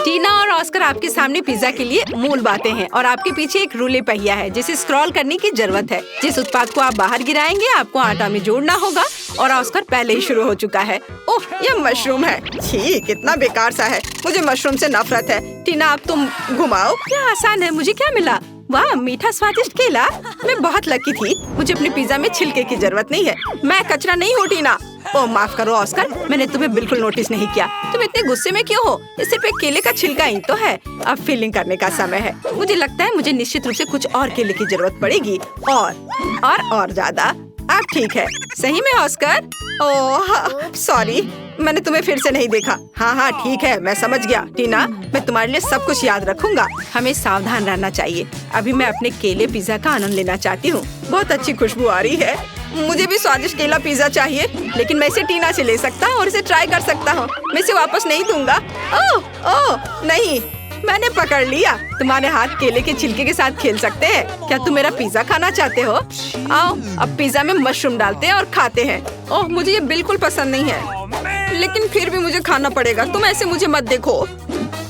टीना और ऑस्कर आपके सामने पिज्जा के लिए मूल बातें हैं और आपके पीछे एक रूले पहिया है जिसे स्क्रॉल करने की जरूरत है। जिस उत्पाद को आप बाहर गिराएंगे आपको आटा में जोड़ना होगा और ऑस्कर पहले ही शुरू हो चुका है। ओह, ये मशरूम है। छी, कितना बेकार सा है। मुझे मशरूम से नफरत है। टीना, अब तुम घुमाओ। क्या आसान है। मुझे क्या मिला? वाह, मीठा स्वादिष्ट केला। मैं बहुत लकी थी। मुझे अपने पिज्जा में छिलके की जरूरत नहीं है। मैं कचरा नहीं हूँ टीना। ओह, माफ करो ऑस्कर, मैंने तुम्हें बिल्कुल नोटिस नहीं किया। तुम इतने गुस्से में क्यों हो? ये सिर्फ एक केले का छिलका ही तो है। अब फीलिंग करने का समय है। मुझे लगता है मुझे निश्चित रूप से कुछ और केले की जरूरत पड़ेगी और ज्यादा। अब ठीक है। सही में ऑस्कर? ओह सॉरी, मैंने तुम्हें फिर से नहीं देखा। हाँ, ठीक है, मैं समझ गया। टीना, मैं तुम्हारे लिए सब कुछ याद रखूंगा। हमें सावधान रहना चाहिए। अभी मैं अपने केले पिज्जा का आनंद लेना चाहती हूँ। बहुत अच्छी खुशबू आ रही है। मुझे भी स्वादिष्ट केला पिज्जा चाहिए, लेकिन मैं इसे टीना से ले सकता हूँ और इसे ट्राई कर सकता हूँ। मैं इसे वापस नहीं दूंगा। ओह नहीं, मैंने पकड़ लिया। तुम्हारे हाथ केले के छिलके के साथ खेल सकते हैं। क्या तुम मेरा पिज्जा खाना चाहते हो? आओ, अब पिज्जा में मशरूम डालते हैं और खाते हैं। ओह, मुझे ये बिल्कुल पसंद नहीं है, लेकिन फिर भी मुझे खाना पड़ेगा। तुम ऐसे मुझे मत देखो।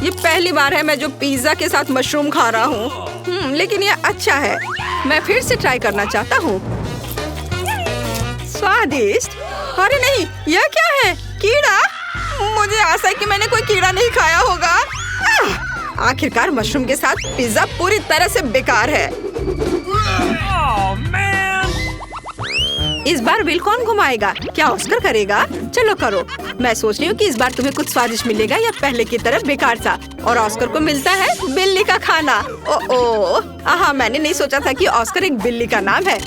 ये पहली बार है मैं जो पिज्जा के साथ मशरूम खा रहा हूँ। लेकिन ये अच्छा है। मैं फिर से ट्राई करना चाहता हूँ। स्वादिष्ट। अरे नहीं, यह क्या है? कीड़ा? मुझे आशा है कि मैंने कोई कीड़ा नहीं खाया होगा। आखिरकार मशरूम के साथ पिज्जा पूरी तरह से बेकार है। इस बार व्हील कौन घुमाएगा? क्या ऑस्कर करेगा? चलो करो। मैं सोच रही हूँ कि इस बार तुम्हें कुछ स्वादिष्ट मिलेगा या पहले की तरह बेकार सा। और ऑस्कर को मिलता है बिल्ली का खाना। ओह, मैंने नहीं सोचा था कि ऑस्कर एक बिल्ली का नाम है।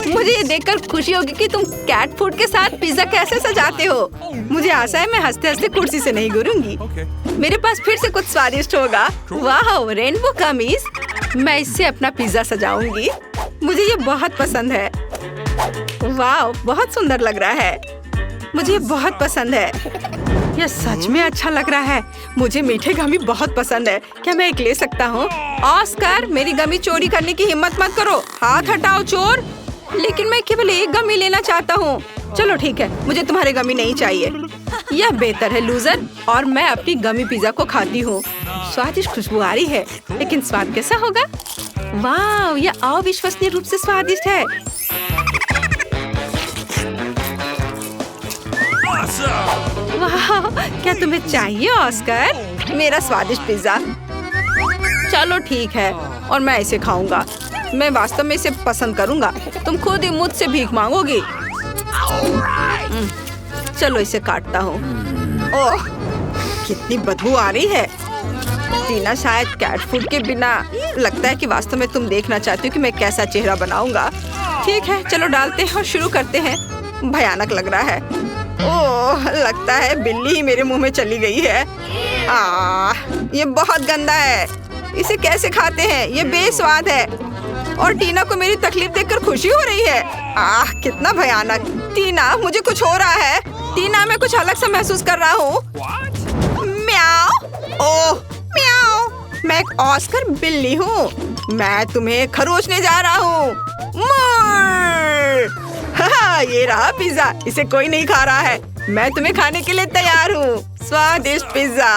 मुझे ये देखकर खुशी होगी कि तुम कैट फूड के साथ पिज्जा कैसे सजाते हो। मुझे आशा है मैं हंसते हंसते कुर्सी से नहीं गिरूंगी। मेरे पास फिर से कुछ स्वादिष्ट होगा। वाह, रेनबो कमीज। मैं इससे अपना पिज्जा सजाऊंगी। मुझे ये बहुत पसंद है। वाह, बहुत सुंदर लग रहा है। मुझे ये बहुत पसंद है। यह सच में अच्छा लग रहा है। मुझे मीठे गमी बहुत पसंद है। क्या मैं एक ले सकता हूँ? ऑस्कर, मेरी गमी चोरी करने की हिम्मत मत करो। हाथ हटाओ चोर। लेकिन मैं केवल एक गमी लेना चाहता हूँ। चलो ठीक है, मुझे तुम्हारे गमी नहीं चाहिए। यह बेहतर है लूजर। और मैं अपनी गमी पिज्जा को खाती हूँ। स्वादिष्ट खुशबू आ रही है, लेकिन स्वाद कैसा होगा? वाह, यह अविश्वसनीय रूप से स्वादिष्ट है। वाह, क्या तुम्हें चाहिए ऑस्कर? मेरा स्वादिष्ट पिज्जा। चलो ठीक है, और मैं इसे खाऊंगा। मैं वास्तव में इसे पसंद करूंगा। तुम खुद ही मुझसे भीख मांगोगी। चलो इसे काटता हूँ। ओह, कितनी बदबू आ रही है। टीना, शायद कैट फूड के बिना लगता है कि वास्तव में तुम देखना चाहती हो कि मैं कैसा चेहरा बनाऊंगा। ठीक है, चलो डालते हैं और शुरू करते हैं। भयानक लग रहा है। ओह, लगता है बिल्ली ही मेरे मुंह में चली गई है। ये बहुत गंदा है। इसे कैसे खाते हैं? ये बेस्वाद है। और टीना को मेरी तकलीफ देखकर खुशी हो रही है। कितना भयानक। टीना, मुझे कुछ हो रहा है। टीना, मैं कुछ अलग सा महसूस कर रहा हूँ। म्याओ। ओह, म्याओ। मैं एक ऑस्कर बिल्ली हूँ। मैं तुम्हें खरोचने जा रहा हूँ। ये रहा पिज्जा। इसे कोई नहीं खा रहा है। मैं तुम्हें खाने के लिए तैयार हूँ। स्वादिष्ट पिज्जा।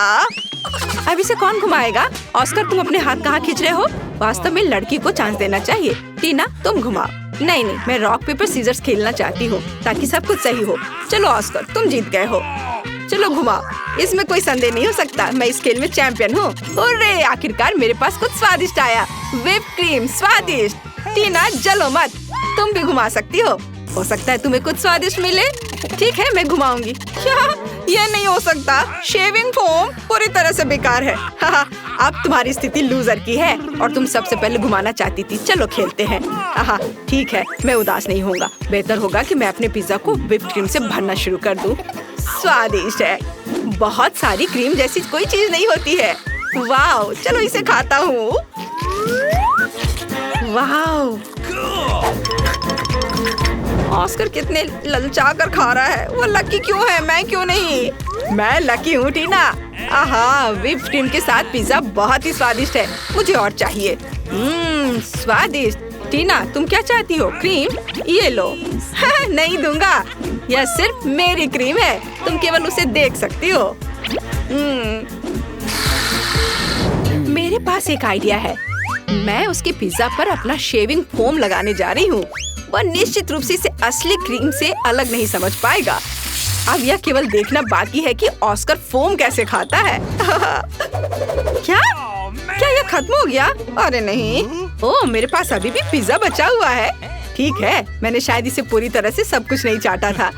अब इसे कौन घुमाएगा? ऑस्कर, तुम अपने हाथ कहाँ खींच रहे हो? वास्तव में लड़की को चांस देना चाहिए। टीना, तुम घुमाओ। नहीं, मैं रॉक पेपर सीजर्स खेलना चाहती हूँ ताकि सब कुछ सही हो। चलो ऑस्कर, तुम जीत गए हो। चलो घुमाओ। इसमें कोई संदेह नहीं हो सकता। मैं इस खेल में चैंपियन हूँ। अरे, आखिरकार मेरे पास कुछ स्वादिष्ट आया। व्हिप क्रीम स्वादिष्ट। टीना, जलो मत। तुम भी घुमा सकती हो सकता है तुम्हें कुछ स्वादिष्ट मिले। ठीक है, मैं घुमाऊंगी। क्या? यह नहीं हो सकता। शेविंग फोम पूरी तरह से बेकार है। अब तुम्हारी स्थिति लूजर की है और तुम सबसे पहले घुमाना चाहती थी। चलो खेलते हैं। ठीक है, मैं उदास नहीं होऊंगा। बेहतर होगा कि मैं अपने पिज्जा को व्हिप क्रीम से भरना शुरू कर दूं। स्वादिष्ट है। बहुत सारी क्रीम जैसी कोई चीज नहीं होती है। वाह, चलो इसे खाता हूँ। वाह, ऑस्कर कितने ललचा कर खा रहा है। वो लकी क्यों है? मैं क्यों नहीं? मैं लकी हूँ टीना। व्हिप क्रीम के साथ पिज्जा बहुत ही स्वादिष्ट है। मुझे और चाहिए। स्वादिष्ट। टीना, तुम क्या चाहती हो? क्रीम? ये लो। नहीं दूंगा। यह सिर्फ मेरी क्रीम है। तुम केवल उसे देख सकती हो। पास एक आइडिया है। मैं उसके पिज्जा पर अपना शेविंग फोम लगाने जा रही हूँ। वह निश्चित रूप से इसे असली क्रीम से अलग नहीं समझ पाएगा। अब यह केवल देखना बाकी है कि ऑस्कर फोम कैसे खाता है। क्या यह खत्म हो गया? अरे नहीं। ओह, मेरे पास अभी भी पिज्जा बचा हुआ है। ठीक है, मैंने शायद इसे पूरी तरह से सब कुछ नहीं चाटा था।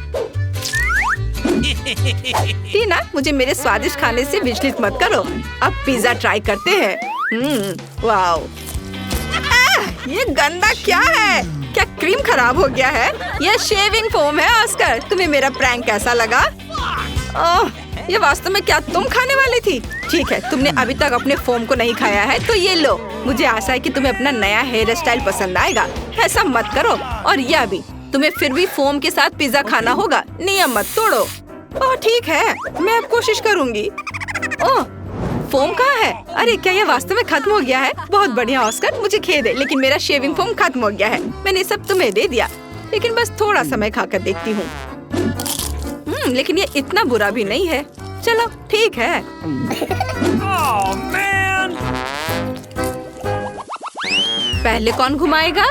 टीना, मुझे मेरे स्वादिष्ट खाने से विचलित मत करो। अब पिज्जा ट्राई करते हैं। वाओ, ये गंदा क्या है? क्या क्रीम खराब हो गया है? यह शेविंग फोम है। ऑस्कर, तुम्हें मेरा प्रैंक कैसा लगा? ओह, ये वास्तव में क्या तुम खाने वाली थी? ठीक है, तुमने अभी तक अपने फोम को नहीं खाया है तो ये लो। मुझे आशा है कि तुम्हें अपना नया हेयर स्टाइल पसंद आएगा। ऐसा मत करो। और यह भी, तुम्हें फिर भी फोम के साथ पिज्जा खाना होगा। नियम मत तोड़ो। ओह ठीक है, मैं अब कोशिश करूँगी। ओह, फोम कहाँ है? अरे क्या ये वास्तव में खत्म हो गया है? बहुत बढ़िया ऑस्कर, मुझे खेद है लेकिन मेरा शेविंग फोम खत्म हो गया है। मैंने सब तुम्हें दे दिया, लेकिन बस थोड़ा समय खाकर देखती हूँ। लेकिन ये इतना बुरा भी नहीं है। चलो ठीक है। पहले कौन घुमाएगा?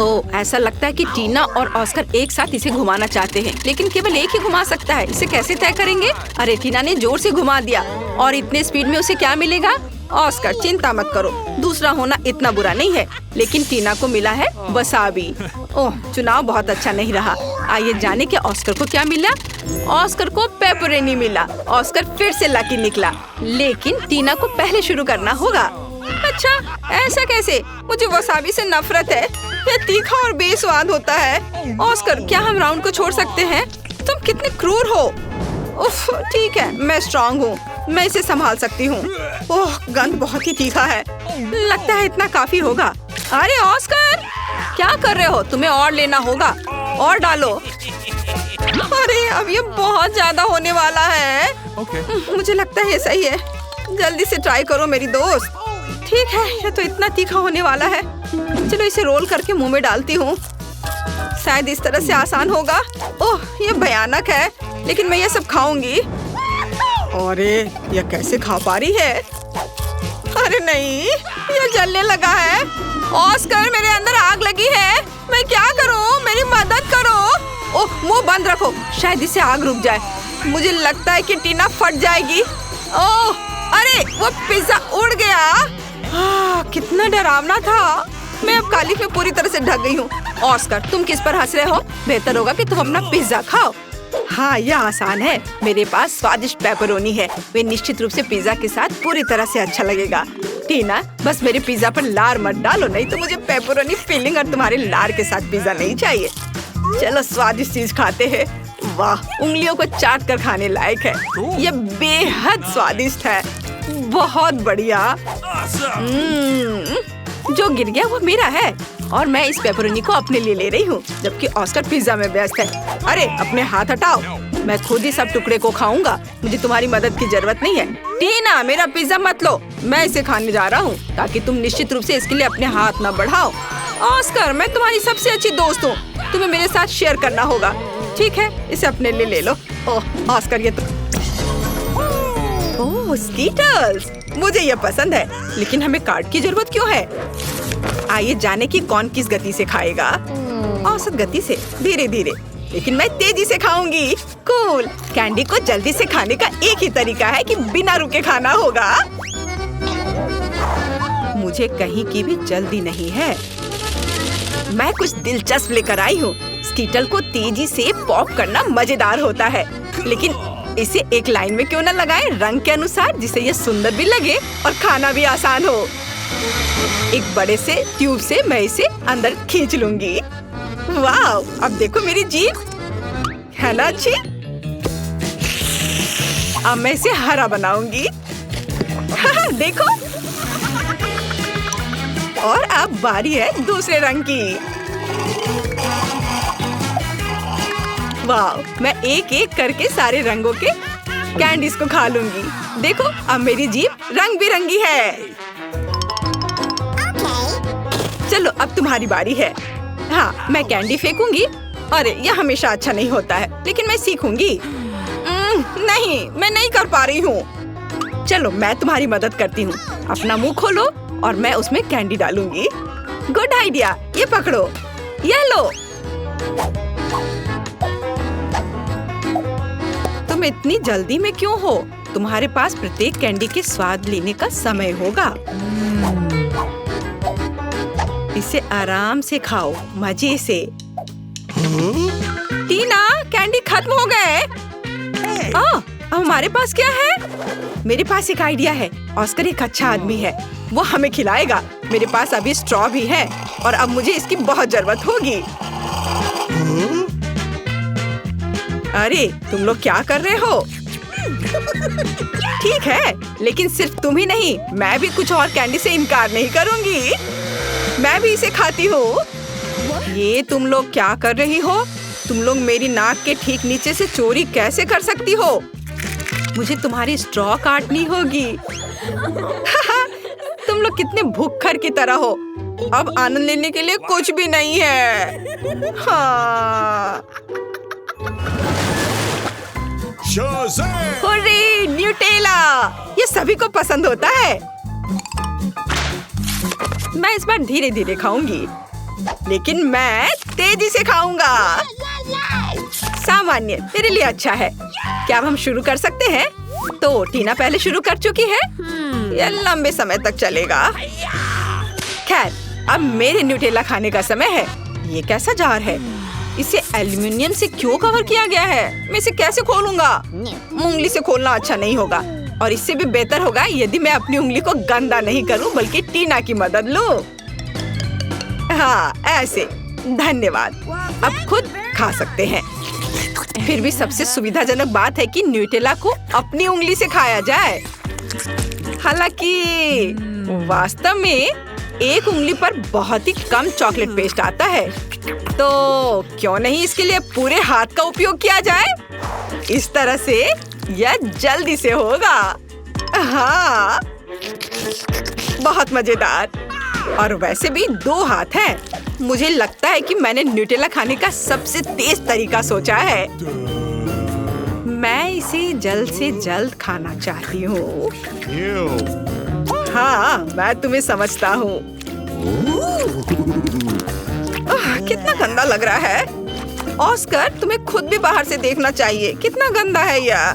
ओह, ऐसा लगता है कि टीना और ऑस्कर एक साथ इसे घुमाना चाहते हैं, लेकिन केवल एक ही घुमा सकता है। इसे कैसे तय करेंगे? अरे टीना ने जोर से घुमा दिया और इतने स्पीड में उसे क्या मिलेगा? ऑस्कर चिंता मत करो, दूसरा होना इतना बुरा नहीं है। लेकिन टीना को मिला है वसाबी। ओह, चुनाव बहुत अच्छा नहीं रहा। आइए जाने कि ऑस्कर को क्या मिला। ऑस्कर को पेपरोनी मिला। ऑस्कर फिर से लकी निकला, लेकिन टीना को पहले शुरू करना होगा। अच्छा, ऐसा कैसे? मुझे वसाबी से नफरत है। यह तीखा और बेस्वाद होता है। ऑस्कर, क्या हम राउंड को छोड़ सकते हैं? तुम कितने क्रूर हो। उफ, ठीक है, मैं स्ट्रॉन्ग हूँ, मैं इसे संभाल सकती हूँ। ओह, गंध बहुत ही तीखा है। लगता है इतना काफी होगा। अरे ऑस्कर, क्या कर रहे हो? तुम्हें और लेना होगा। और डालो। अरे अब ये बहुत ज्यादा होने वाला है। मुझे लगता है ये सही है। जल्दी से ट्राई करो मेरी दोस्त। ठीक है, ये तो इतना तीखा होने वाला है। चलो इसे रोल करके मुंह में डालती हूँ। शायद इस तरह से आसान होगा। ओह, ये भयानक है, लेकिन मैं ये सब खाऊंगी। अरे ये कैसे खा पा रही है? अरे नहीं, ये जलने लगा है। ऑस्कर, मेरे अंदर आग लगी है। मैं क्या करूँ? मेरी मदद करो। ओह, मुंह बंद रखो, शायद इससे आग रुक जाए। मुझे लगता है कि टीना फट जाएगी। ओह, अरे वो पिज्जा उड़ गया। कितना डरावना था। मैं अब कालिख में पूरी तरह से ढक गई हूँ। ऑस्कर, तुम किस पर हंस रहे हो? बेहतर होगा कि तुम अपना पिज्जा खाओ। हाँ, यह आसान है। मेरे पास स्वादिष्ट पेपरोनी है। वे निश्चित रूप से पिज्जा के साथ पूरी तरह से अच्छा लगेगा। टीना, बस मेरे पिज्जा पर लार मत डालो, नहीं तो मुझे पेपरोनी फिलिंग और तुम्हारे लार के साथ पिज्जा नहीं चाहिए। चलो स्वादिष्ट चीज खाते हैं। वाह, उंगलियों को चाट कर खाने लायक है। ये बेहद स्वादिष्ट है। बहुत बढ़िया। जो गिर गया वो मेरा है और मैं इस पेपरोनी को अपने लिए ले रही हूँ, जबकि ऑस्कर पिज्जा में व्यस्त है। अरे अपने हाथ हटाओ, मैं खुद ही सब टुकड़े को खाऊंगा। मुझे तुम्हारी मदद की जरूरत नहीं है। टीना, मेरा पिज्जा मत लो, मैं इसे खाने जा रहा हूँ, ताकि तुम निश्चित रूप से इसके लिए अपने हाथ न बढ़ाओ। ऑस्कर, मैं तुम्हारी सबसे अच्छी दोस्त हूँ, तुम्हें मेरे साथ शेयर करना होगा। ठीक है, इसे अपने लिए ले लो। ओह ऑस्कर, ये तो ओह स्कीटर्स, मुझे ये पसंद है, लेकिन हमें कार्ड की जरूरत क्यों है? आइए जाने कि कौन किस गति से खाएगा। औसत गति से, धीरे धीरे, लेकिन मैं तेजी से खाऊंगी। कूल। कैंडी को जल्दी से खाने का एक ही तरीका है कि बिना रुके खाना होगा। मुझे कहीं की भी जल्दी नहीं है। मैं कुछ दिलचस्प लेकर आई हूँ। स्कीटल को तेजी से पॉप करना मजेदार होता है, लेकिन इसे एक लाइन में क्यों न लगाएं, रंग के अनुसार, जिससे ये सुंदर भी लगे और खाना भी आसान हो। एक बड़े से ट्यूब से मैं इसे अंदर खींच लूंगी। वाह, अब देखो मेरी जीभ, है ना अच्छी? अब मैं इसे हरा बनाऊंगी। देखो। और अब बारी है दूसरे रंग की। वाह, मैं एक एक करके सारे रंगों के कैंडीज को खा लूंगी। देखो, अब मेरी जीभ रंग बिरंगी है। चलो अब तुम्हारी बारी है। हाँ, मैं कैंडी फेंकूंगी। अरे यह हमेशा अच्छा नहीं होता है, लेकिन मैं सीखूंगी। नहीं, मैं नहीं कर पा रही हूँ। चलो मैं तुम्हारी मदद करती हूँ। अपना मुंह खोलो और मैं उसमें कैंडी डालूंगी। गुड आइडिया, ये पकड़ो, ये लो। तुम इतनी जल्दी में क्यों हो? तुम्हारे पास प्रत्येक कैंडी के स्वाद लेने का समय होगा। इसे आराम से खाओ, मजे से। टीना, कैंडी खत्म हो गए। अब हमारे पास क्या है? मेरे पास एक आइडिया है। ऑस्कर एक अच्छा आदमी है, वो हमें खिलाएगा। मेरे पास अभी स्ट्रॉ भी है और अब मुझे इसकी बहुत जरूरत होगी। अरे तुम लोग क्या कर रहे हो? ठीक है, लेकिन सिर्फ तुम ही नहीं, मैं भी कुछ और कैंडी से इनकार नहीं करूंगी। मैं भी इसे खाती हूँ। ये तुम लोग क्या कर रही हो? तुम लोग मेरी नाक के ठीक नीचे से चोरी कैसे कर सकती हो? मुझे तुम्हारी स्ट्रॉ काटनी होगी। तुम लोग कितने भूखर की तरह हो। अब आनंद लेने के लिए कुछ भी नहीं है। हाँ। Hurray, Nutella! ये सभी को पसंद होता है। मैं इस बार धीरे धीरे खाऊंगी, लेकिन मैं तेजी से खाऊंगा। सामान्य मेरे लिए अच्छा है। क्या अब हम शुरू कर सकते हैं? तो टीना पहले शुरू कर चुकी है। यह लंबे समय तक चलेगा। खैर, अब मेरे न्यूटेला खाने का समय है। ये कैसा जार है? इसे एल्युमिनियम से क्यों कवर किया गया है? मैं इसे कैसे खोलूंगा? उंगली से खोलना अच्छा नहीं होगा, और इससे भी बेहतर होगा यदि मैं अपनी उंगली को गंदा नहीं करूं, बल्कि टीना की मदद लूं। हाँ, ऐसे। धन्यवाद। अब खुद खा सकते हैं। फिर भी सबसे सुविधाजनक बात है कि न्यूटेला को अपनी उंगली से खाया जाए। हालांकि वास्तव में एक उंगली पर बहुत ही कम चॉकलेट पेस्ट आता है, तो क्यों नहीं इसके लिए पूरे हाथ का उपयोग किया जाए? इस तरह से यह जल्दी से होगा। हाँ, बहुत मजेदार। और वैसे भी 2 हाथ हैं। मुझे लगता है कि मैंने न्यूटेला खाने का सबसे तेज तरीका सोचा है। मैं इसे जल्द से जल्द खाना चाहती हूँ। हाँ, मैं तुम्हें समझता हूँ। कितना गंदा लग रहा है। ऑस्कर, तुम्हें खुद भी बाहर से देखना चाहिए। कितना गंदा है यह।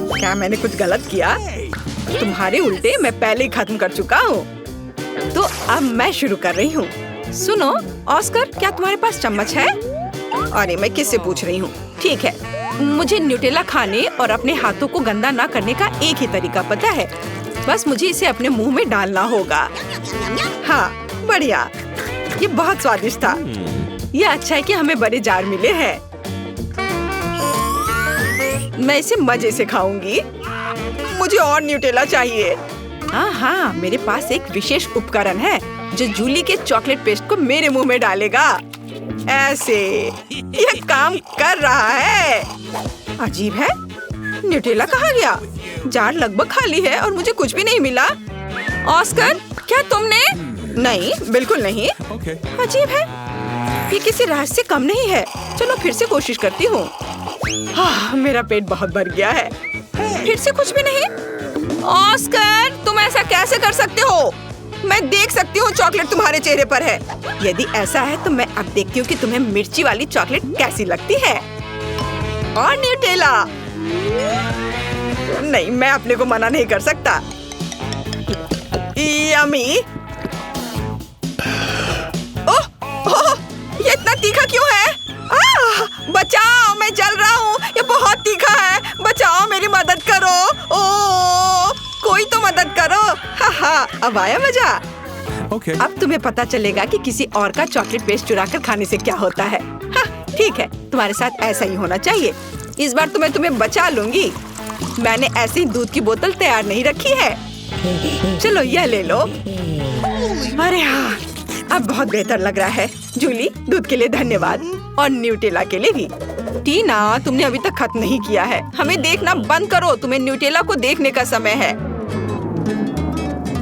क्या मैंने कुछ गलत किया? तुम्हारे उल्टे मैं पहले ही खत्म कर चुका हूँ। तो अब मैं शुरू कर रही हूँ। सुनो ऑस्कर, क्या तुम्हारे पास चम्मच है? अरे मैं किससे पूछ रही हूँ? ठीक है, मुझे न्यूटेला खाने और अपने हाथों को गंदा ना करने का एक ही तरीका पता है। बस मुझे इसे अपने मुंह में डालना होगा। हाँ, बढ़िया। ये बहुत स्वादिष्ट था। ये अच्छा है कि हमें बड़े जार मिले हैं। मैं इसे मजे से खाऊंगी। मुझे और न्यूटेला चाहिए। हाँ, मेरे पास एक विशेष उपकरण है जो जूली के चॉकलेट पेस्ट को मेरे मुंह में डालेगा। ऐसे यह काम कर रहा है। अजीब है, न्यूटेला कहाँ गया? जार लगभग खाली है और मुझे कुछ भी नहीं मिला। ऑस्कर, क्या तुमने? नहीं, बिल्कुल नहीं। अजीब है, ये किसी राज से कम नहीं है। चलो फिर से कोशिश करती हूँ। हाँ, मेरा पेट बहुत भर गया है। फिर से कुछ भी नहीं। ऑस्कर, तुम ऐसा कैसे कर सकते हो? मैं देख सकती हूँ चॉकलेट तुम्हारे चेहरे पर है। यदि ऐसा है तो मैं अब देखती हूँ कि तुम्हें मिर्ची वाली चॉकलेट कैसी लगती है। और न्यूटेला? नहीं, मैं अपने को मना नहीं कर सकता। यम्मी। ओह, ये इतना तीखा क्यों है? बचाओ, मैं जल रहा हूँ। ये बहुत तीखा है। बचाओ, मेरी मदद करो। ओह, कोई तो मदद करो। हाँ, अब आया मजा। अब तुम्हें पता चलेगा कि किसी और का चॉकलेट पेस्ट चुराकर खाने से क्या होता है। हाँ, ठीक है, तुम्हारे साथ ऐसा ही होना चाहिए। इस बार तो मैं तुम्हें बचा लूंगी। मैंने ऐसी दूध की बोतल तैयार नहीं रखी है। चलो यह ले लो। अरे हाँ, अब बहुत बेहतर लग रहा है। जूली, दूध के लिए धन्यवाद, और न्यूटेला के लिए भी। टीना, तुमने अभी तक खत्म नहीं किया है। हमें देखना बंद करो। तुम्हें न्यूटेला को देखने का समय है।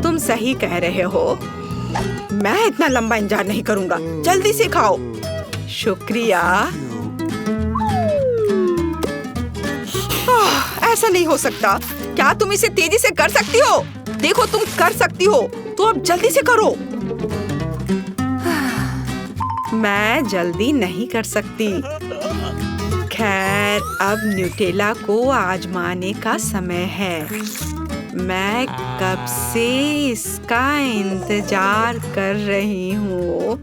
तुम सही कह रहे हो। मैं इतना लंबा इंतजार नहीं करूंगा। जल्दी से खाओ। शुक्रिया। ऐसा नहीं हो सकता। क्या तुम इसे तेजी से कर सकती हो? देखो तुम कर सकती हो, तो अब जल्दी से करो। मैं जल्दी नहीं कर सकती। खैर, अब न्यूटेला को आजमाने का समय है। मैं कब से इसका इंतजार कर रही हूँ।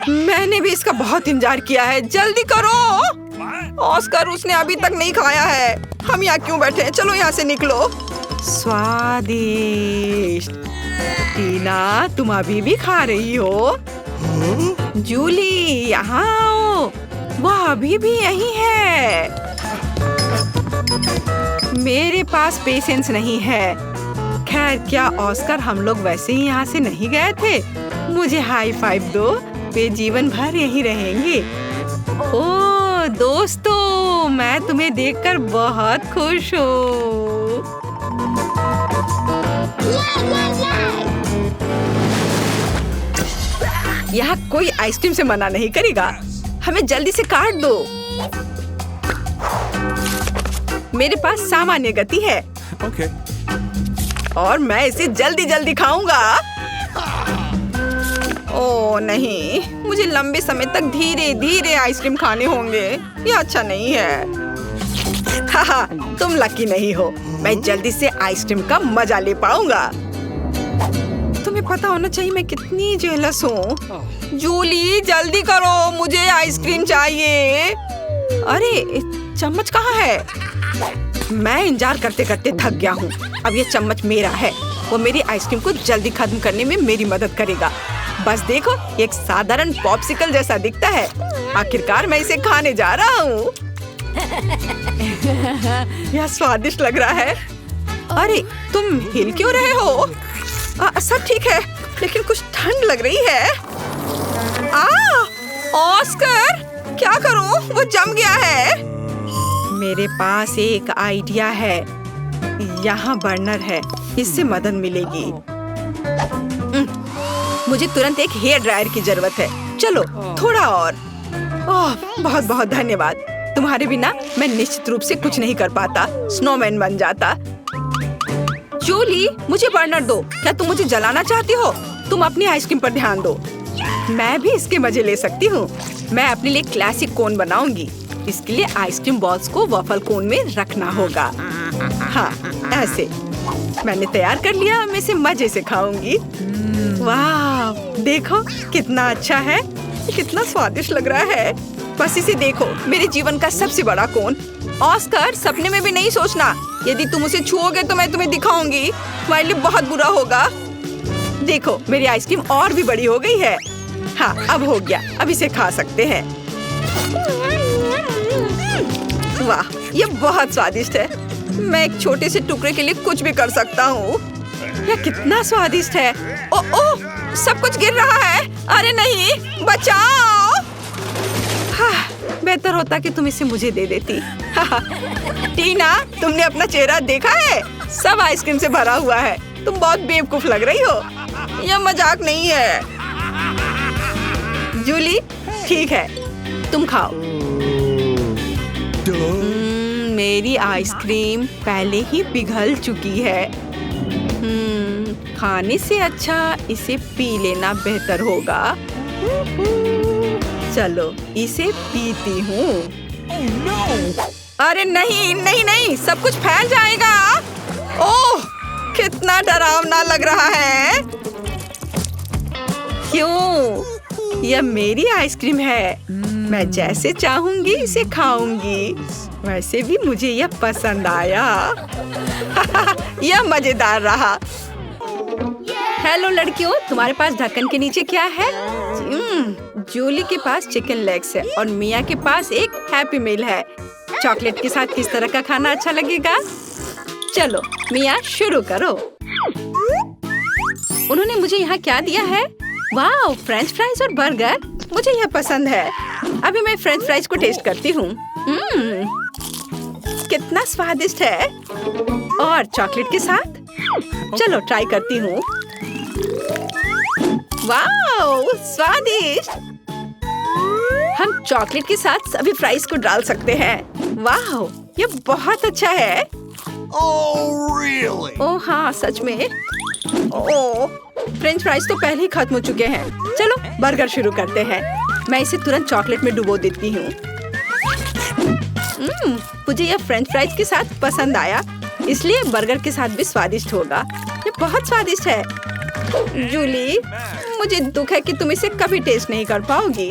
मैंने भी इसका बहुत इंतजार किया है। जल्दी करो। ऑस्कर, उसने अभी तक नहीं खाया है। हम यहाँ क्यों बैठे हैं? चलो यहाँ से निकलो। स्वादिष्ट। टीना, तुम अभी भी खा रही हो? जूली, यहाँ आओ। वह अभी भी यही है। मेरे पास पेशेंस नहीं है। खैर, क्या ऑस्कर, हम लोग वैसे ही यहाँ से नहीं गए थे? मुझे हाई फाइव दो। वे जीवन भर यहीं रहेंगे। ओह दोस्तों, मैं तुम्हें देखकर बहुत खुश हूँ। यहाँ कोई आइसक्रीम से मना नहीं करेगा। हमें जल्दी से काट दो। मेरे पास सामान्य गति है। Okay. और मैं इसे जल्दी जल्दी खाऊंगा। ओह नहीं, मुझे लंबे समय तक धीरे धीरे आइसक्रीम खाने होंगे। ये अच्छा नहीं है। हाहा, तुम लकी नहीं हो। मैं जल्दी से आइसक्रीम का मजा ले पाऊंगा। तुम्हें पता होना चाहिए मैं कितनी जेलस हूँ। जूली, जल्दी करो, मुझे आइसक्रीम चाहिए। अरे चम्मच कहाँ है? मैं इंतजार करते करते थक गया हूँ। अब ये चम्मच मेरा है। वो मेरी आइसक्रीम को जल्दी खत्म करने में मेरी मदद करेगा। बस देखो, एक साधारण पॉप्सिकल जैसा दिखता है। आखिरकार मैं इसे खाने जा रहा हूँ। यह स्वादिष्ट लग रहा है। अरे तुम हिल क्यों रहे हो? सब ठीक है, लेकिन कुछ ठंड लग रही है। ऑस्कर, क्या करूं? वो जम गया है। मेरे पास एक आइडिया है। यहाँ बर्नर है, इससे मदद मिलेगी। मुझे तुरंत एक हेयर ड्रायर की जरूरत है। चलो थोड़ा और। ओह बहुत बहुत धन्यवाद। तुम्हारे बिना मैं निश्चित रूप से कुछ नहीं कर पाता। स्नोमैन बन जाता। जूली, मुझे बर्नर दो। क्या तुम मुझे जलाना चाहती हो? तुम अपनी आइसक्रीम पर ध्यान दो। मैं भी इसके मजे ले सकती हूँ। मैं अपने लिए क्लासिक कोन बनाऊंगी। इसके लिए आइसक्रीम बॉल्स को वॉफल कोन में रखना होगा। हाँ, ऐसे। मैंने तैयार कर लिया। मैं इसे मजे से खाऊंगी। वाह, देखो कितना अच्छा है। कितना स्वादिष्ट लग रहा है। बस इसे देखो, मेरे जीवन का सबसे बड़ा कोन। ऑस्कर, सपने में भी नहीं सोचना। यदि तुम उसे छुओगे तो मैं तुम्हें दिखाऊंगी। तुम्हारे लिए बहुत बुरा होगा। देखो, मेरी आइसक्रीम और भी बड़ी हो गई है। हाँ, अब हो गया। अब इसे खा सकते हैं। वाह, ये बहुत स्वादिष्ट है। मैं एक छोटे से टुकड़े के लिए कुछ भी कर सकता हूँ। यह कितना स्वादिष्ट है। ओह, सब कुछ गिर रहा है। अरे नहीं, बचाओ। हाँ, बेहतर होता कि तुम इसे मुझे दे देती। टीना, तुमने अपना चेहरा देखा है? सब आइसक्रीम से भरा हुआ है। तुम बहुत बेवकूफ लग रही हो। यह मजाक नहीं है। जूली, ठीक है, तुम खाओ। मेरी आइसक्रीम पहले ही पिघल चुकी है। खाने से अच्छा इसे पी लेना बेहतर होगा। चलो, इसे पीती हूँ। अरे नहीं नहीं नहीं, सब कुछ फैल जाएगा। ओह, कितना डरावना लग रहा है। क्यों? यह मेरी आइसक्रीम है। मैं जैसे चाहूंगी इसे खाऊंगी। वैसे भी मुझे यह पसंद आया। यह मजेदार रहा। हेलो लड़कियों, तुम्हारे पास ढक्कन के नीचे क्या है? जूली के पास चिकन लेग्स है और मिया के पास एक हैप्पी मील है। चॉकलेट के साथ किस तरह का खाना अच्छा लगेगा? चलो मिया, शुरू करो। उन्होंने मुझे यहाँ क्या दिया है? वाह, फ्रेंच फ्राइज और बर्गर। मुझे यह पसंद है। अभी मैं फ्रेंच फ्राइज को टेस्ट करती हूँ। कितना स्वादिष्ट है। और चॉकलेट के साथ? चलो ट्राई करती हूँ। वाह, स्वादिष्ट। हम चॉकलेट के साथ सभी फ्राइज को डाल सकते हैं। वाह, ये बहुत अच्छा है। Oh, really? ओह हाँ, सच में। ओह, फ्रेंच फ्राइज तो पहले ही खत्म हो चुके हैं। चलो बर्गर शुरू करते हैं। मैं इसे तुरंत चॉकलेट में डुबो देती हूँ। मुझे यह फ्रेंच फ्राइज के साथ पसंद आया, इसलिए बर्गर के साथ भी स्वादिष्ट होगा। ये बहुत स्वादिष्ट है। जूली, मुझे दुख है कि तुम इसे कभी टेस्ट नहीं कर पाओगी।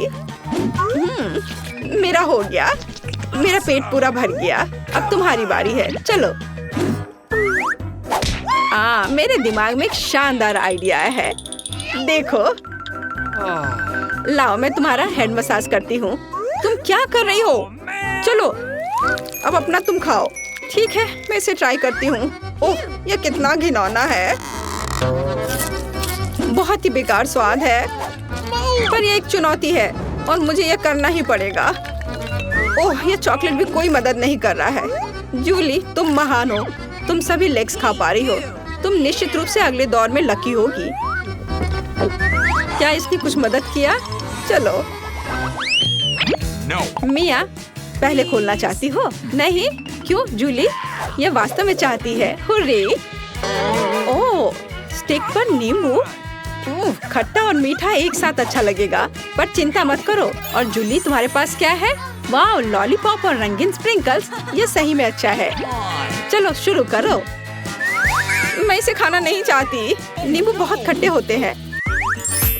मेरा हो गया, मेरा पेट पूरा भर गया। अब तुम्हारी बारी है, चलो। मेरे दिमाग में एक शानदार आइडिया है। देखो, लाओ मैं तुम्हारा हेड मसाज करती हूँ। तुम क्या कर रही हो? चलो अब अपना तुम खाओ। ठीक है, मैं इसे ट्राई करती हूँ। ओह, यह कितना घिनौना है। बहुत ही बेकार स्वाद है, पर यह एक चुनौती है और मुझे यह करना ही पड़ेगा। ओह, यह चॉकलेट भी कोई मदद नहीं कर रहा है। जूली, तुम महान हो। तुम सभी लेग्स खा पा रही हो। तुम निश्चित रूप से अगले दौर में लकी होगी। क्या इसकी कुछ मदद किया? चलो। No. मिया, पहले खोलना चाहती हो? नहीं? क्यों जूली? यह वास्तव में चाहती है। हुर्रे! ओह, स्टिक पर नींबू। खट्टा और मीठा एक साथ अच्छा लगेगा, पर चिंता मत करो। और जूली, तुम्हारे पास क्या है? वाह, लॉलीपॉप और रंगीन स्प्रिंकल्स। ये सही में अच्छा है। चलो शुरू करो। मैं इसे खाना नहीं चाहती। नींबू बहुत खट्टे होते हैं।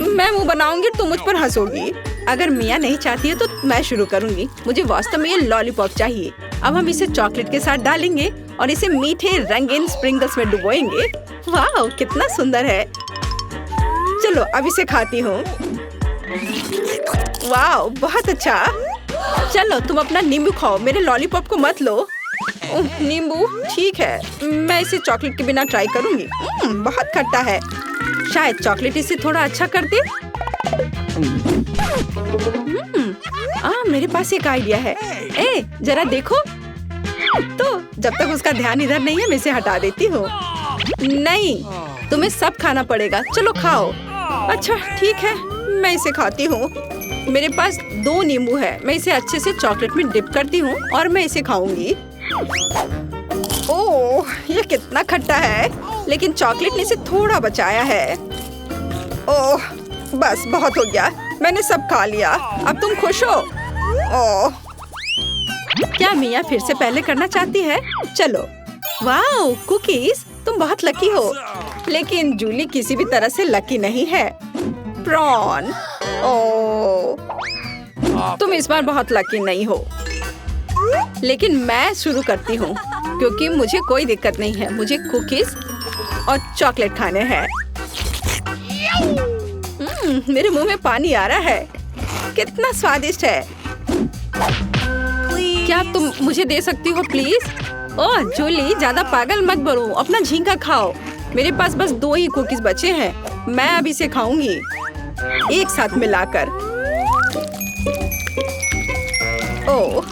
मैं मुंह बनाऊंगी तो मुझ पर हंसोगी। अगर मिया नहीं चाहती है तो मैं शुरू करूंगी। मुझे वास्तव में ये लॉलीपॉप चाहिए। अब हम इसे चॉकलेट के साथ डालेंगे और इसे मीठे रंगीन स्प्रिंकल्स में डुबोएंगे। वाह, कितना सुंदर है। चलो अब इसे खाती हूँ। वाह, बहुत अच्छा। चलो तुम अपना नींबू खाओ, मेरे लॉलीपॉप को मत लो। नींबू ठीक है, मैं इसे चॉकलेट के बिना ट्राई करूंगी। बहुत खट्टा है। शायद चॉकलेट इसे थोड़ा अच्छा कर दे। मेरे पास एक आइडिया है। जरा देखो। तो जब तक उसका ध्यान इधर नहीं है, मैं इसे हटा देती हूँ। नहीं, तुम्हें सब खाना पड़ेगा। चलो खाओ। अच्छा ठीक है, मैं इसे खाती हूँ। मेरे पास 2 नींबू है। मैं इसे अच्छे से चॉकलेट में डिप करती हूँ और मैं इसे खाऊंगी। ओह, ये कितना खट्टा है, लेकिन चॉकलेट ने इसे थोड़ा बचाया है। ओह, बस बहुत हो गया। मैंने सब खा लिया। अब तुम खुश हो? ओह, क्या मिया फिर से पहले करना चाहती है? चलो। वाह, कुकीज, तुम बहुत लकी हो। लेकिन जूली किसी भी तरह से लकी नहीं है। प्रॉन, ओह, तुम इस बार बहुत लकी नहीं हो। लेकिन मैं शुरू करती हूँ क्योंकि मुझे कोई दिक्कत नहीं है। मुझे कुकीज और चॉकलेट खाने हैं। मेरे मुंह में पानी आ रहा है। कितना स्वादिष्ट है। क्या तुम मुझे दे सकती हो प्लीज? ओह जूली, ज्यादा पागल मत बनो। अपना झींगा खाओ। मेरे पास बस 2 ही कुकीज बचे हैं। मैं अब इसे खाऊंगी एक साथ मिलाकर। ओह,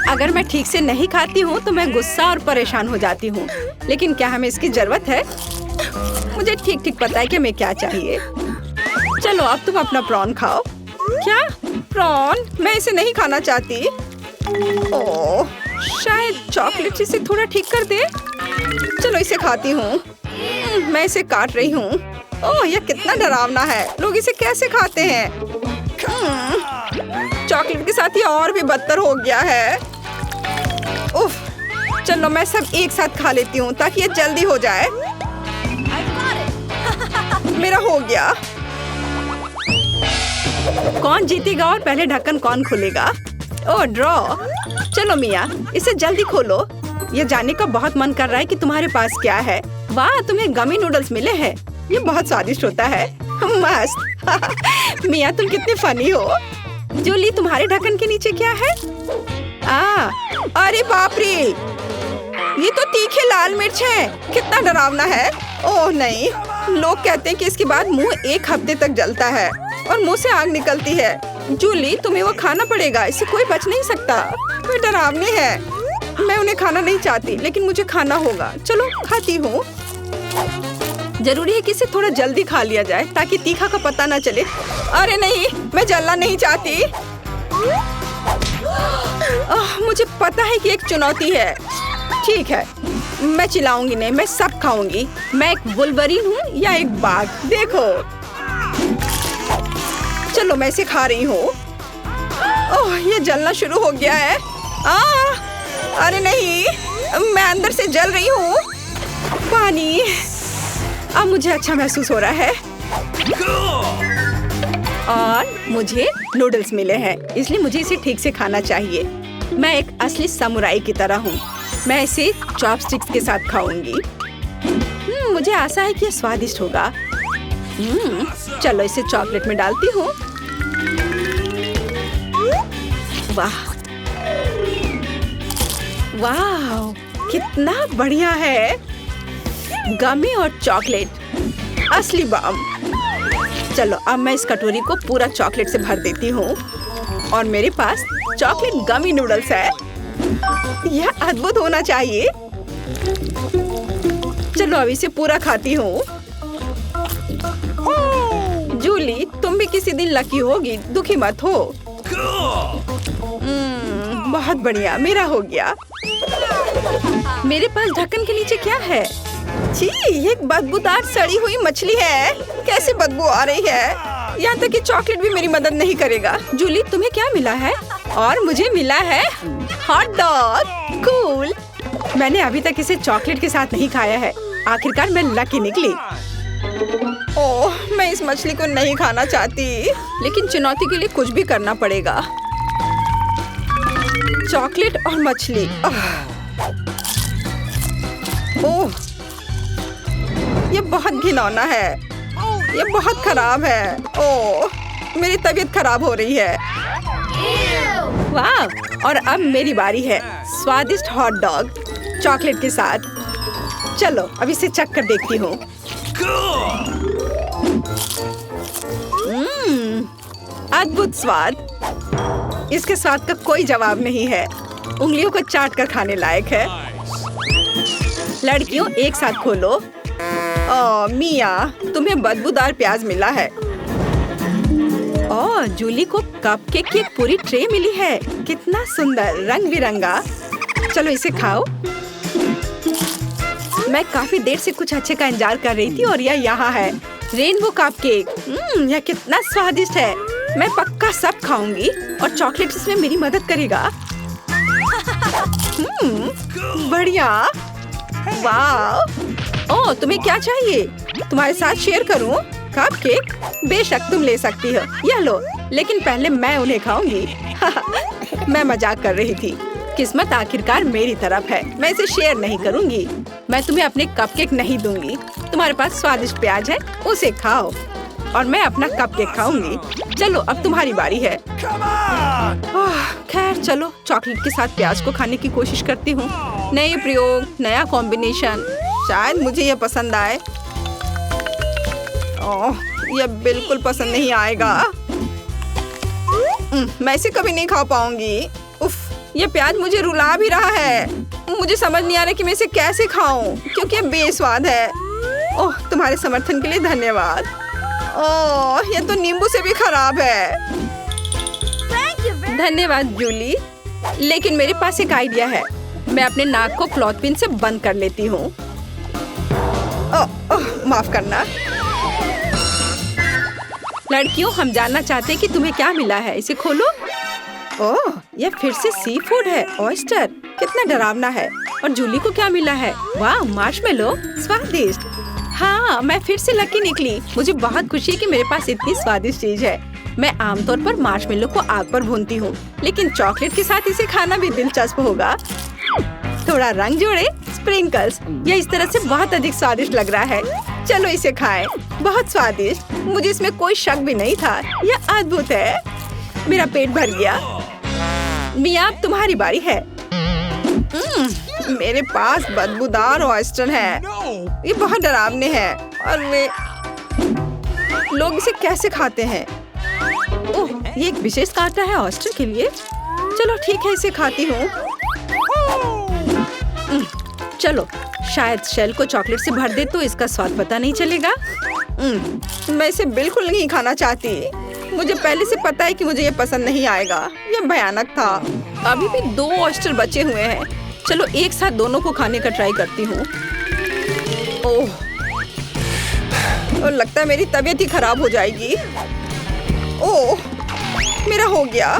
अगर मैं ठीक से नहीं खाती हूँ तो मैं गुस्सा और परेशान हो जाती हूँ। लेकिन क्या हमें इसकी जरूरत है? मुझे ठीक ठीक पता है कि हमें क्या चाहिए। चलो अब तुम अपना प्रॉन खाओ। क्या प्रॉन? मैं इसे नहीं खाना चाहती। ओह, शायद चॉकलेट इसे थोड़ा ठीक कर दे। चलो इसे खाती हूँ। मैं इसे काट रही हूँ। ओह, यह कितना डरावना है। लोग इसे कैसे खाते हैं? चॉकलेट के साथ ये और भी बदतर हो गया है। उफ, चलो मैं सब एक साथ खा लेती हूँ ताकि ये जल्दी हो जाए। मेरा हो गया। कौन जीतेगा और पहले ढक्कन कौन खोलेगा? ओह, ड्रॉ। चलो मिया, इसे जल्दी खोलो। ये जानने का बहुत मन कर रहा है कि तुम्हारे पास क्या है। वाह, तुम्हें गमी नूडल्स मिले हैं। ये बहुत स्वादिष्ट होता है। मस्त। मिया, तुम कितनी फनी हो। जूली, तुम्हारे ढक्कन के नीचे क्या है? अरे बाप रे, ये तो तीखे लाल मिर्च है। कितना डरावना है। ओह नहीं, लोग कहते हैं कि इसके बाद मुंह 1 हफ्ते तक जलता है और मुंह से आग निकलती है। जूली, तुम्हें वो खाना पड़ेगा। इससे कोई बच नहीं सकता। वो डरावने हैं। मैं उन्हें खाना नहीं चाहती, लेकिन मुझे खाना होगा। चलो खाती हूँ। जरूरी है कि इसे थोड़ा जल्दी खा लिया जाए ताकि तीखा का पता न चले। अरे नहीं, मैं जलना नहीं चाहती। मुझे पता है कि एक चुनौती है। ठीक है, मैं चिल्लाऊंगी नहीं, मैं सब खाऊंगी। मैं एक वुल्वरीन हूँ या एक बाघ, देखो। चलो मैं इसे खा रही हूँ। ओह, ये जलना शुरू हो गया है। अरे नहीं, मैं अंदर से जल रही हूँ। पानी। अब मुझे अच्छा महसूस हो रहा है और मुझे नूडल्स मिले हैं, इसलिए मुझे इसे ठीक से खाना चाहिए। मैं एक असली समुराई की तरह हूँ। मैं इसे चॉपस्टिक्स के साथ खाऊंगी। मुझे आशा है कि यह स्वादिष्ट होगा। चलो इसे चॉकलेट में डालती हूँ। वाह वाह, कितना बढ़िया है। गमी और चॉकलेट, असली बम। चलो अब मैं इस कटोरी को पूरा चॉकलेट से भर देती हूँ और मेरे पास चॉकलेट गमी नूडल्स है। यह अद्भुत होना चाहिए। चलो अब इसे पूरा खाती हूँ। जूली, तुम भी किसी दिन लकी होगी, दुखी मत हो। बहुत बढ़िया, मेरा हो गया। मेरे पास ढक्कन के नीचे क्या है? छी, ये एक बदबूदार सड़ी हुई मछली है। कैसे बदबू आ रही है? यहाँ तक कि चॉकलेट भी मेरी मदद नहीं करेगा। जूली, तुम्हें क्या मिला है? और मुझे मिला है हॉट डॉग। कूल। मैंने अभी तक इसे चॉकलेट के साथ नहीं खाया है। आखिरकार मैं लकी निकली। ओह, मैं इस मछली को नहीं खाना चाहती, लेकिन चुनौती के लिए कुछ भी करना पड़ेगा। चॉकलेट और मछली। ओह, ये बहुत घिनौना है। ये बहुत खराब है। ओह, मेरी तबीयत खराब हो रही है। वाह, और अब मेरी बारी है। स्वादिष्ट हॉट डॉग चॉकलेट के साथ। चलो अब इसे चख कर देखती हूँ। अद्भुत स्वाद। इसके स्वाद का कोई जवाब नहीं है। उंगलियों को चाट कर खाने लायक है। लड़कियों, एक साथ खोलो। ओह मिया, तुम्हें बदबूदार प्याज मिला है। ओह, जूली को कपकेक की एक पूरी ट्रे मिली है। कितना सुंदर, रंग बिरंगा। चलो इसे खाओ। मैं काफी देर से कुछ अच्छे का इंतजार कर रही थी और यह यहाँ है, रेनबो कपकेक। यह कितना स्वादिष्ट है। मैं पक्का सब खाऊंगी और चॉकलेट इसमें मेरी मदद करेगा। बढ़िया। वाह। ओह, तुम्हें क्या चाहिए? तुम्हारे साथ शेयर करूं? कपकेक? बेशक तुम ले सकती हो। यह लो, लेकिन पहले मैं उन्हें खाऊंगी। मैं मजाक कर रही थी। किस्मत आखिरकार मेरी तरफ है। मैं इसे शेयर नहीं करूंगी। मैं तुम्हें अपने कपकेक नहीं दूंगी। तुम्हारे पास स्वादिष्ट प्याज है, उसे खाओ और मैं अपना कपकेक खाऊंगी। चलो अब तुम्हारी बारी है। खैर चलो, चॉकलेट के साथ प्याज को खाने की कोशिश करती हूँ। नए प्रयोग, नया कॉम्बिनेशन, शायद मुझे यह पसंद आए। ओह, यह बिल्कुल पसंद नहीं आएगा। मैं इसे कभी नहीं खा पाऊंगी। उफ, ये प्याज मुझे रुला भी रहा है। मुझे समझ नहीं आ रहा कि मैं इसे कैसे खाऊं, क्योंकि ये बेस्वाद है। ओह, तुम्हारे समर्थन के लिए धन्यवाद। ओह, ये तो नींबू से भी खराब है। धन्यवाद जूली, लेकिन मेरे पास एक आइडिया है। मैं अपने नाक को क्लॉथ पिन से बंद कर लेती हूँ। माफ करना। लड़कियों, हम जानना चाहते हैं कि तुम्हें क्या मिला है। इसे खोलो। ओह, यह फिर से सी फूड है। ऑयस्टर, कितना डरावना है। और जूली को क्या मिला है? वाह, मार्शमेलो, स्वादिष्ट। हाँ, मैं फिर से लकी निकली। मुझे बहुत खुशी है कि मेरे पास इतनी स्वादिष्ट चीज है। मैं आमतौर पर मार्शमेलो को आग पर भूनती हूँ, लेकिन चॉकलेट के साथ इसे खाना भी दिलचस्प होगा। थोड़ा रंग जोड़े, स्प्रिंकल्स। यह इस तरह से बहुत अधिक स्वादिष्ट लग रहा है। चलो इसे खाएं। बहुत स्वादिष्ट। मुझे इसमें कोई शक भी नहीं था। यह अद्भुत है। मेरा पेट भर गया। मिया, अब तुम्हारी बारी है। मेरे पास बदबूदार ऑयस्टर है। ये बहुत डरावने हैं और वे लोग इसे कैसे खाते हैं? ओह, ये एक विशेष कांटा है ऑयस्टर के लिए। चलो ठीक है, इसे खाती हूँ। चलो, शायद शेल को चॉकलेट से भर दे तो इसका स्वाद पता नहीं चलेगा। मैं इसे बिल्कुल नहीं खाना चाहती। मुझे पहले से पता है कि मुझे ये पसंद नहीं आएगा। ये भयानक था। अभी भी 2 ऑयस्टर बचे हुए हैं। चलो एक साथ दोनों को खाने का ट्राई करती हूँ। ओह, और लगता है मेरी तबीयत ही खराब हो जाएगी। ओह, मेरा हो गया।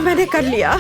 मैंने कर लिया।